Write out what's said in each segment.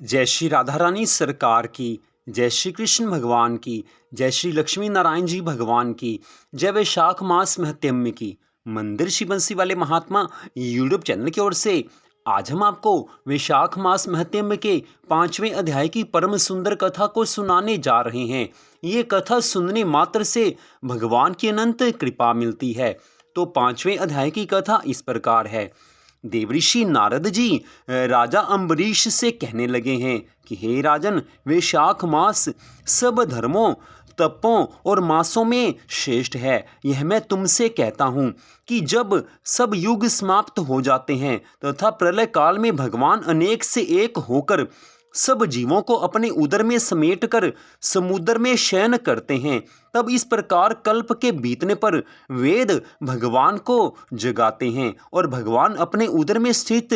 जय श्री राधा रानी सरकार की, जय श्री कृष्ण भगवान की, जय श्री लक्ष्मी नारायण जी भगवान की, जय वैशाख मास महत्म्य की। मंदिर श्री बंसी वाले महात्मा यूट्यूब चैनल की ओर से आज हम आपको वैशाख मास महत्म्य के 5वें अध्याय की परम सुंदर कथा को सुनाने जा रहे हैं। ये कथा सुनने मात्र से भगवान की अनंत कृपा मिलती है। तो 5वें अध्याय की कथा इस प्रकार है। देवऋषि नारद जी राजा अम्बरीश से कहने लगे हैं कि हे राजन, वैशाख मास सब धर्मों, तपों और मासों में श्रेष्ठ है। यह मैं तुमसे कहता हूँ कि जब सब युग समाप्त हो जाते हैं तथा प्रलय काल में भगवान अनेक से एक होकर सब जीवों को अपने उदर में समेटकर समुद्र में शयन करते हैं, तब इस प्रकार कल्प के बीतने पर वेद भगवान को जगाते हैं और भगवान अपने उदर में स्थित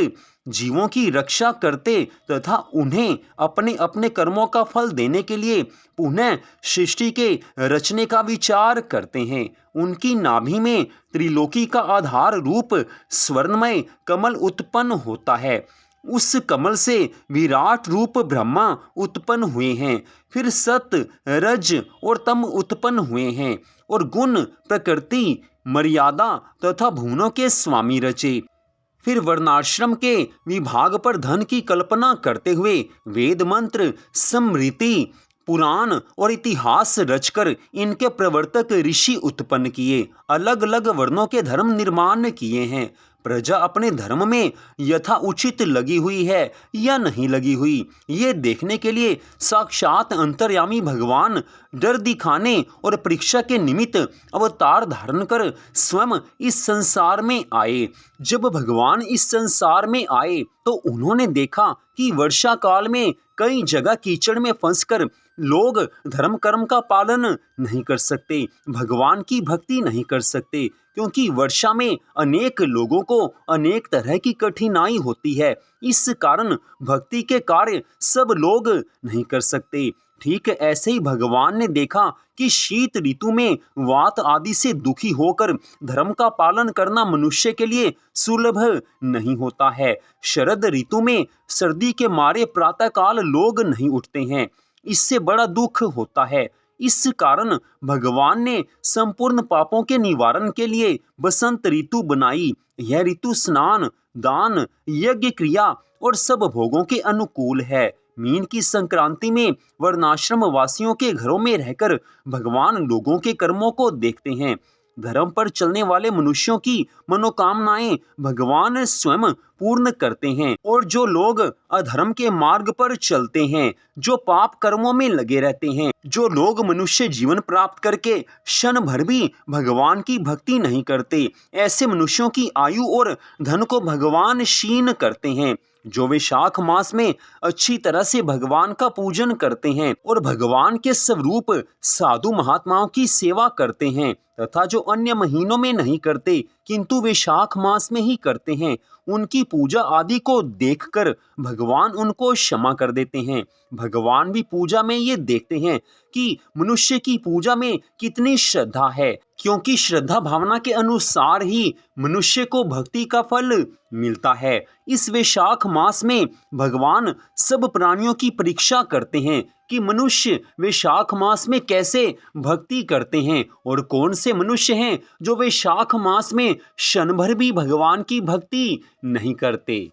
जीवों की रक्षा करते तथा उन्हें अपने अपने कर्मों का फल देने के लिए पुनः सृष्टि के रचने का विचार करते हैं। उनकी नाभि में त्रिलोकी का आधार रूप स्वर्णमय कमल उत्पन्न होता है। उस कमल से विराट रूप ब्रह्मा उत्पन्न हुए हैं। फिर सत, रज और तम उत्पन्न हुए हैं और गुण, प्रकृति, मर्यादा तथा भुवनों के स्वामी रचे। फिर वर्णाश्रम के विभाग पर धन की कल्पना करते हुए वेद मंत्र, स्मृति, पुराण और इतिहास रचकर इनके प्रवर्तक ऋषि उत्पन्न किए। अलग अलग वर्णों के धर्म निर्माण किए हैं। प्रजा अपने धर्म में यथा उचित लगी हुई है या नहीं लगी हुई, ये देखने के लिए साक्षात अंतर्यामी भगवान डर दिखाने और परीक्षा के निमित्त अवतार धारण कर स्वयं इस संसार में आए। जब भगवान इस संसार में आए तो उन्होंने देखा कि वर्षा काल में कई जगह कीचड़ में फंसकर लोग धर्म कर्म का पालन नहीं कर सकते, भगवान की भक्ति नहीं कर सकते, क्योंकि वर्षा में अनेक लोगों को अनेक तरह की कठिनाई होती है। इस कारण भक्ति के कार्य सब लोग नहीं कर सकते। ठीक ऐसे ही भगवान ने देखा कि शीत ऋतु में वात आदि से दुखी होकर धर्म का पालन करना मनुष्य के लिए सुलभ नहीं होता है। शरद ऋतु में सर्दी के मारे प्रातःकाल लोग नहीं उठते हैं, इससे बड़ा दुख होता है। इस कारण भगवान ने संपूर्ण पापों के निवारण के लिए बसंत ऋतु बनाई। यह ऋतु स्नान, दान, यज्ञ क्रिया और सब भोगों के अनुकूल है। मीन की संक्रांति में वर्णाश्रम वासियों के घरों में रहकर भगवान लोगों के कर्मों को देखते हैं। धर्म पर चलने वाले मनुष्यों की मनोकामनाएं भगवान स्वयं पूर्ण करते हैं, और जो लोग अधर्म के मार्ग पर चलते हैं, जो पाप कर्मों में लगे रहते हैं, जो लोग मनुष्य जीवन प्राप्त करके क्षण भर भी भगवान की भक्ति नहीं करते, ऐसे मनुष्यों की आयु और धन को भगवान क्षीण करते हैं। जो वैशाख मास में अच्छी तरह से भगवान का पूजन करते हैं और भगवान के स्वरूप साधु महात्माओं की सेवा करते हैं तथा जो अन्य महीनों में नहीं करते किंतु वैशाख मास में ही करते हैं, उनकी पूजा आदि को देखकर भगवान उनको क्षमा कर देते हैं। भगवान भी पूजा में ये देखते हैं कि मनुष्य की पूजा में कितनी श्रद्धा है, क्योंकि श्रद्धा भावना के अनुसार ही मनुष्य को भक्ति का फल मिलता है। इस वैशाख मास में भगवान सब प्राणियों की परीक्षा करते हैं कि मनुष्य वैशाख मास में कैसे भक्ति करते हैं और कौन से मनुष्य हैं जो वैशाख मास में क्षण भर भी भगवान की भक्ति नहीं करते।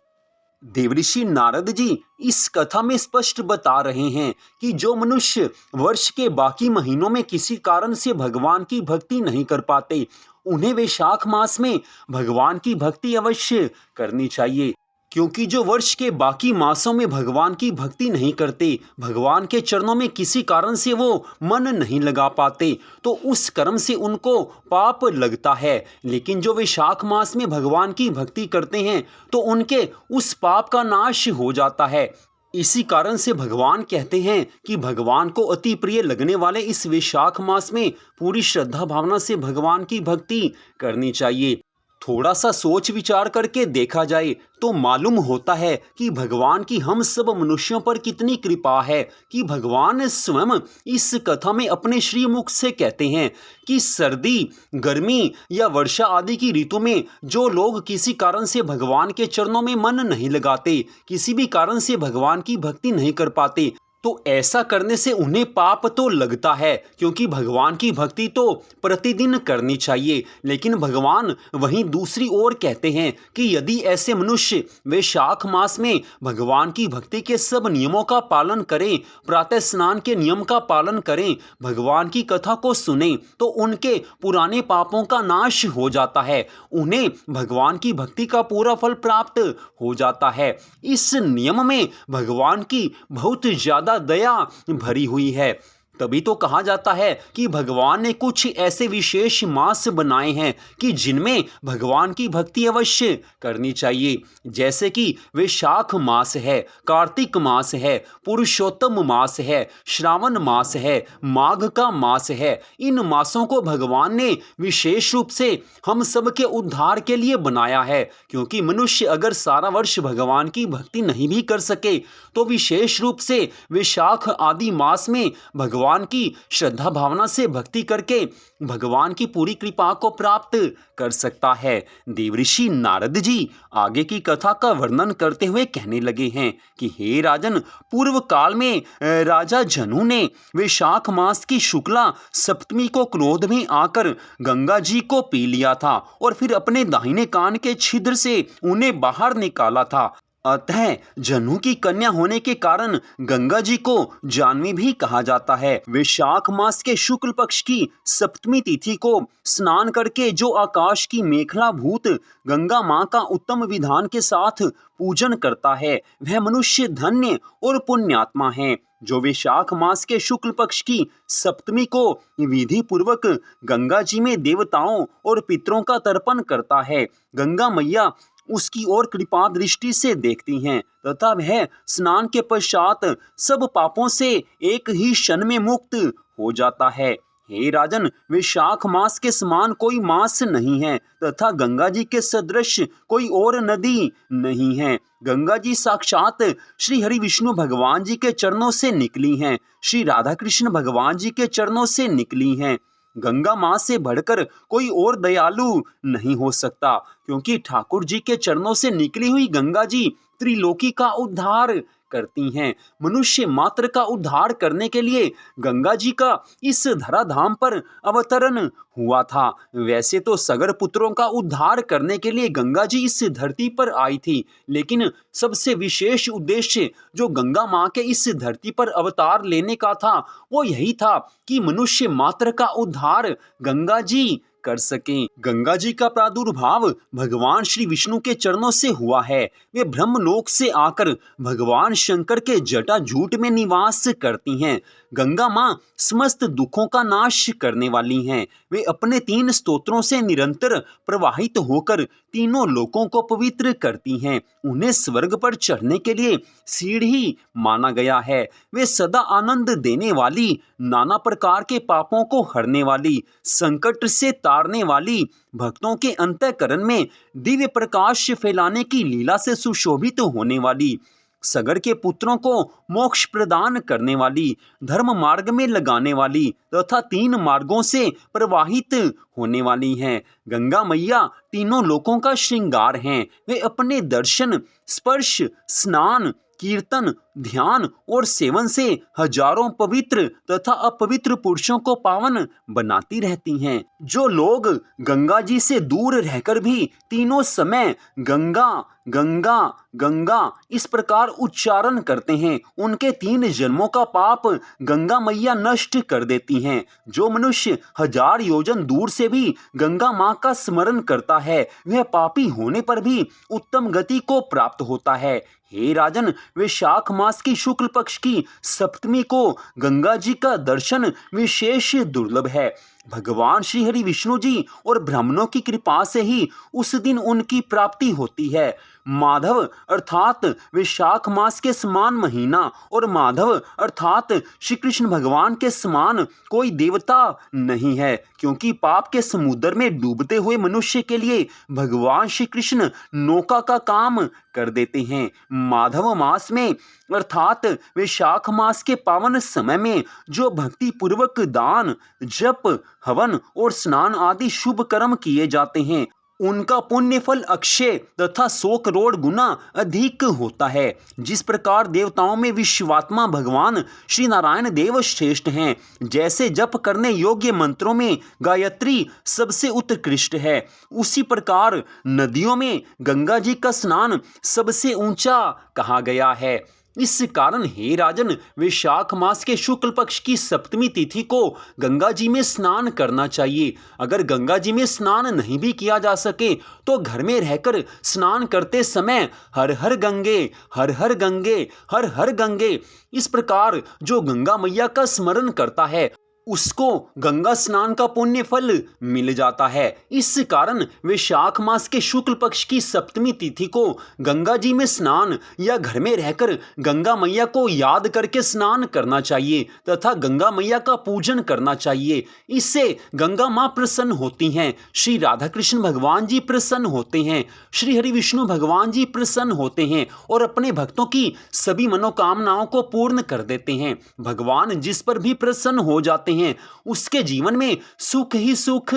देवऋषि नारद जी इस कथा में स्पष्ट बता रहे हैं कि जो मनुष्य वर्ष के बाकी महीनों में किसी कारण से भगवान की भक्ति नहीं कर पाते, उन्हें वैशाख मास में भगवान की भक्ति अवश्य करनी चाहिए, क्योंकि जो वर्ष के बाकी मासों में भगवान की भक्ति नहीं करते, भगवान के चरणों में किसी कारण से वो मन नहीं लगा पाते, तो उस कर्म से उनको पाप लगता है। लेकिन जो वैशाख मास में भगवान की भक्ति करते हैं तो उनके उस पाप का नाश हो जाता है। इसी कारण से भगवान कहते हैं कि भगवान को अति प्रिय लगने वाले इस वैशाख मास में पूरी श्रद्धा भावना से भगवान की भक्ति करनी चाहिए। थोड़ा सा सोच विचार करके देखा जाए तो मालूम होता है कि भगवान की हम सब मनुष्यों पर कितनी कृपा है कि भगवान स्वयं इस कथा में अपने श्री मुख से कहते हैं कि सर्दी, गर्मी या वर्षा आदि की ऋतु में जो लोग किसी कारण से भगवान के चरणों में मन नहीं लगाते, किसी भी कारण से भगवान की भक्ति नहीं कर पाते, तो ऐसा करने से उन्हें पाप तो लगता है, क्योंकि भगवान की भक्ति तो प्रतिदिन करनी चाहिए। लेकिन भगवान वहीं दूसरी ओर कहते हैं कि यदि ऐसे मनुष्य वैशाख मास में भगवान की भक्ति के सब नियमों का पालन करें, प्रातः स्नान के नियम का पालन करें, भगवान की कथा को सुने, तो उनके पुराने पापों का नाश हो जाता है, उन्हें भगवान की भक्ति का पूरा फल प्राप्त हो जाता है। इस नियम में भगवान की बहुत ज़्यादा दया भरी हुई है। तभी तो कहा जाता है कि भगवान ने कुछ ऐसे विशेष मास बनाए हैं कि जिनमें भगवान की भक्ति अवश्य करनी चाहिए, जैसे कि वैशाख मास है, कार्तिक मास है, पुरुषोत्तम मास है, श्रावण मास है, माघ का मास है। इन मासों को भगवान ने विशेष रूप से हम सब के उद्धार के लिए बनाया है, क्योंकि मनुष्य अगर सारा वर्ष भगवान की भक्ति नहीं भी कर सके तो विशेष रूप से वैशाख आदि मास में भगवान की श्रद्धा भावना से भक्ति करके भगवान की पूरी कृपा को प्राप्त कर सकता है। देवऋषि नारद जी आगे की कथा का वर्णन करते हुए कहने लगे हैं कि हे राजन, पूर्व काल में राजा जनु ने वैशाख मास की शुक्ला सप्तमी को क्रोध में आकर गंगा जी को पी लिया था और फिर अपने दाहिने कान के छिद्र से उन्हें बाहर निकाला था। अतः जनु की कन्या होने के कारण गंगा जी को जानवी भी कहा जाता है। वैशाख मास के शुक्ल पक्ष की सप्तमी तिथि को स्नान करके जो आकाश की मेखला भूत गंगा मां का उत्तम विधान के साथ पूजन करता है, वह मनुष्य धन्य और पुण्यात्मा है। जो वैशाख मास के शुक्ल पक्ष की सप्तमी को विधि पूर्वक गंगा जी में देवताओं और पितरों का तर्पण करता है, गंगा मैया उसकी ओर कृपा दृष्टि से देखती हैं तथा वह स्नान के पश्चात सब पापों से एक ही क्षण में मुक्त हो जाता है। हे राजन, वैशाख मास के समान कोई मास नहीं है तथा गंगा जी के सदृश कोई और नदी नहीं है। गंगा जी साक्षात श्री हरि विष्णु भगवान जी के चरणों से निकली हैं, श्री राधा कृष्ण भगवान जी के चरणों से निकली हैं। गंगा मां से बढ़कर कोई और दयालु नहीं हो सकता, क्योंकि ठाकुर जी के चरणों से निकली हुई गंगा जी त्रिलोकी का उद्धार करती हैं। मनुष्य मात्र का उद्धार करने के लिए गंगा जी का इस धराधाम पर अवतरण हुआ था। वैसे तो सगर पुत्रों का उद्धार करने के लिए गंगा जी इस धरती पर आई थी, लेकिन सबसे विशेष उद्देश्य जो गंगा मां के इस धरती पर अवतार लेने का था वो यही था कि मनुष्य मात्र का उद्धार गंगा जी कर सकें। गंगा जी का प्रादुर्भाव भगवान श्री विष्णु के चरणों से हुआ है। वे ब्रह्मलोक से आकर भगवान शंकर के जटाजूट में निवास करती हैं। गंगा मां समस्त दुखों का नाश करने वाली हैं। वे अपने 3 स्तोत्रों से निरंतर प्रवाहित होकर तीनों लोकों को पवित्र करती हैं। उन्हें स्वर्ग पर चढ़ने के लिए सीढ़ी माना गया है। वे सदा आनंद देने वाली, नाना प्रकार के पापों को हरने वाली, संकट से तारने वाली, भक्तों के अंतःकरण में दिव्य प्रकाश फैलाने की लीला से सुशोभित होने वाली, सगर के पुत्रों को मोक्ष प्रदान करने वाली, धर्म मार्ग में लगाने वाली तथा 3 मार्गों से प्रवाहित होने वाली हैं। गंगा मैया तीनों लोकों का श्रृंगार हैं। वे अपने दर्शन, स्पर्श, स्नान, कीर्तन, ध्यान और सेवन से हजारों पवित्र तथा अपवित्र पुरुषों को पावन बनाती रहती हैं। जो लोग गंगा जी से दूर रहकर भी तीनों समय गंगा गंगा गंगा इस प्रकार उच्चारण करते हैं, उनके 3 जन्मों का पाप गंगा मैया नष्ट कर देती हैं। जो मनुष्य 1000 योजन दूर से भी गंगा मां का स्मरण करता है, वह पापी होने पर भी उत्तम गति को प्राप्त होता है। हे राजन, वैशाख मास की शुक्ल पक्ष की सप्तमी को गंगा जी का दर्शन विशेष दुर्लभ है। भगवान श्री हरि विष्णु जी और ब्राह्मणों की कृपा से ही उस दिन उनकी प्राप्ति होती है। माधव अर्थात वैशाख मास के समान महीना और माधव अर्थात श्री कृष्ण भगवान के समान कोई देवता नहीं है, क्योंकि पाप के समुद्र में डूबते हुए मनुष्य के लिए भगवान श्री कृष्ण नौका का काम कर देते हैं। माधव मास में अर्थात वैशाख मास के पावन समय में जो भक्ति पूर्वक दान, जप, हवन और स्नान आदि शुभ कर्म किए जाते हैं, उनका पुण्य फल अक्षय तथा 100 करोड़ गुना अधिक होता है। जिस प्रकार देवताओं में विश्वात्मा भगवान श्री नारायण देव श्रेष्ठ हैं, जैसे जप करने योग्य मंत्रों में गायत्री सबसे उत्कृष्ट है, उसी प्रकार नदियों में गंगा जी का स्नान सबसे ऊंचा कहा गया है। इस कारण हे राजन, वैशाख मास के शुक्ल पक्ष की सप्तमी तिथि को गंगा जी में स्नान करना चाहिए। अगर गंगा जी में स्नान नहीं भी किया जा सके तो घर में रहकर स्नान करते समय हर हर गंगे, हर हर गंगे, हर हर गंगे, इस प्रकार जो गंगा मैया का स्मरण करता है उसको गंगा स्नान का पुण्य फल मिल जाता है। इस कारण वैशाख मास के शुक्ल पक्ष की सप्तमी तिथि को गंगा जी में स्नान या घर में रहकर गंगा मैया को याद करके स्नान करना चाहिए तथा गंगा मैया का पूजन करना चाहिए। इससे गंगा माँ प्रसन्न होती हैं, श्री राधा कृष्ण भगवान जी प्रसन्न होते हैं, श्री हरि विष्णु भगवान जी प्रसन्न होते हैं और अपने भक्तों की सभी मनोकामनाओं को पूर्ण कर देते हैं। भगवान जिस पर भी प्रसन्न हो जाते हैं उसके जीवन में सुख ही सुख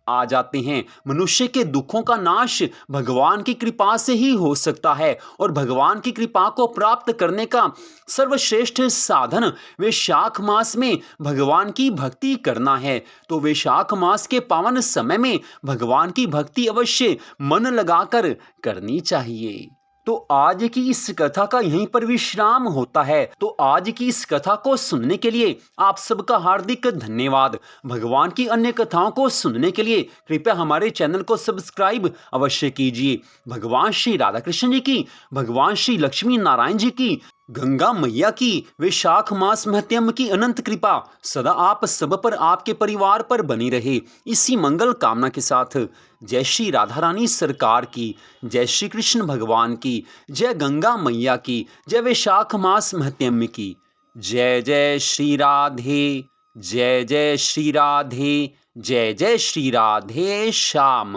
आ जाते हैं। मनुष्य के दुखों का नाश भगवान की कृपा से ही हो सकता है और भगवान की कृपा को प्राप्त करने का सर्वश्रेष्ठ साधन वैशाख मास में भगवान की भक्ति करना है। तो वैशाख मास के पावन समय में भगवान की भक्ति अवश्य मन लगाकर करनी चाहिए। तो आज की इस कथा का यहीं पर विश्राम होता है। तो आज की इस कथा को सुनने के लिए आप सबका हार्दिक धन्यवाद। भगवान की अन्य कथाओं को सुनने के लिए कृपया हमारे चैनल को सब्सक्राइब अवश्य कीजिए। भगवान श्री राधा कृष्ण जी की, भगवान श्री लक्ष्मी नारायण जी की, गंगा मैया की वैशाख मास महत्म की अनंत कृपा सदा आप सब पर, आपके परिवार पर बनी रहे, इसी मंगल कामना के साथ जय श्री राधा रानी सरकार की, जय श्री कृष्ण भगवान की, जय गंगा मैया की, जय वैशाख मास महत्म की। जय जय श्री राधे, जय जय श्री राधे, जय जय श्री राधे श्याम।